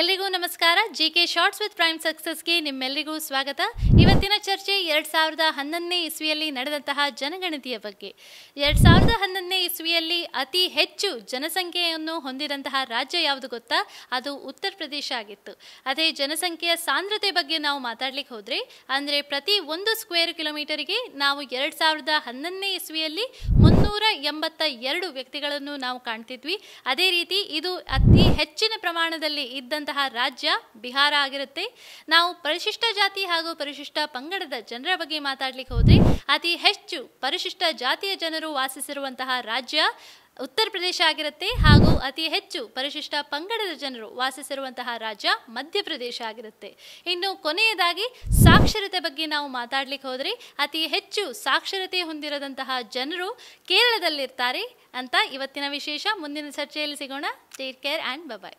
ಎಲ್ರಿಗೂ ನಮಸ್ಕಾರ. GK shorts with prime ಸಕ್ಸಸ್ಗೆ ನಿಮ್ಮೆಲ್ಲರಿಗೂ ಸ್ವಾಗತ. ಇವತ್ತಿನ ಚರ್ಚೆ 2011ನೇ ಇಸ್ವಿಯಲ್ಲಿ ನಡೆದಂತಹ ಜನಗಣತಿಯ ಬಗ್ಗೆ. 2011ನೇ ಇಸ್ವಿಯಲ್ಲಿ ಅತಿ ಹೆಚ್ಚು ಜನಸಂಖ್ಯೆಯನ್ನು ಹೊಂದಿದಂತಹ ರಾಜ್ಯ ಯಾವುದು ಗೊತ್ತಾ? ಅದು ಉತ್ತರ ಪ್ರದೇಶ ಆಗಿತ್ತು. ಅದೇ ಜನಸಂಖ್ಯೆಯ ಸಾಂದ್ರತೆ ಬಗ್ಗೆ ನಾವು ಮಾತಾಡ್ಲಿಕ್ಕೆ ಹೋದರೆ, ಅಂದರೆ ಪ್ರತಿ 1 ಸ್ಕ್ವೇರ್ ಕಿಲೋಮೀಟರಿಗೆ ನಾವು 2011ನೇ ಇಸ್ವಿಯಲ್ಲಿ 382 ವ್ಯಕ್ತಿಗಳನ್ನು ನಾವು ಕಾಣ್ತಿದ್ವಿ. ಅದೇ ರೀತಿ ಇದು ಅತಿ ಹೆಚ್ಚಿನ ಪ್ರಮಾಣದಲ್ಲಿ ಇದ್ದಂತಹ ರಾಜ್ಯ ಬಿಹಾರ ಆಗಿರುತ್ತೆ. ನಾವು ಪರಿಶಿಷ್ಟ ಜಾತಿ ಹಾಗೂ ಪರಿಶಿಷ್ಟ ಪಂಗಡದ ಜನರ ಬಗ್ಗೆ ಮಾತಾಡ್ಲಿಕ್ಕೆ ಹೋದ್ರೆ, ಅತಿ ಹೆಚ್ಚು ಪರಿಶಿಷ್ಟ ಜಾತಿಯ ಜನರು ವಾಸಿಸಿರುವಂತಹ ರಾಜ್ಯ ಉತ್ತರ ಪ್ರದೇಶ ಆಗಿರುತ್ತೆ. ಹಾಗೂ ಅತಿ ಹೆಚ್ಚು ಪರಿಶಿಷ್ಟ ಪಂಗಡದ ಜನರು ವಾಸಿಸಿರುವಂತಹ ರಾಜ್ಯ ಮಧ್ಯಪ್ರದೇಶ ಆಗಿರುತ್ತೆ. ಇನ್ನು ಕೊನೆಯದಾಗಿ ಸಾಕ್ಷರತೆ ಬಗ್ಗೆ ನಾವು ಮಾತಾಡ್ಲಿಕ್ಕೆ ಹೋದರೆ, ಅತಿ ಹೆಚ್ಚು ಸಾಕ್ಷರತೆ ಹೊಂದಿರದಂತಹ ಜನರು ಕೇರಳದಲ್ಲಿರ್ತಾರೆ ಅಂತ ಇವತ್ತಿನ ವಿಶೇಷ. ಮುಂದಿನ ಚರ್ಚೆಯಲ್ಲಿ ಸಿಗೋಣ. Take care and bye.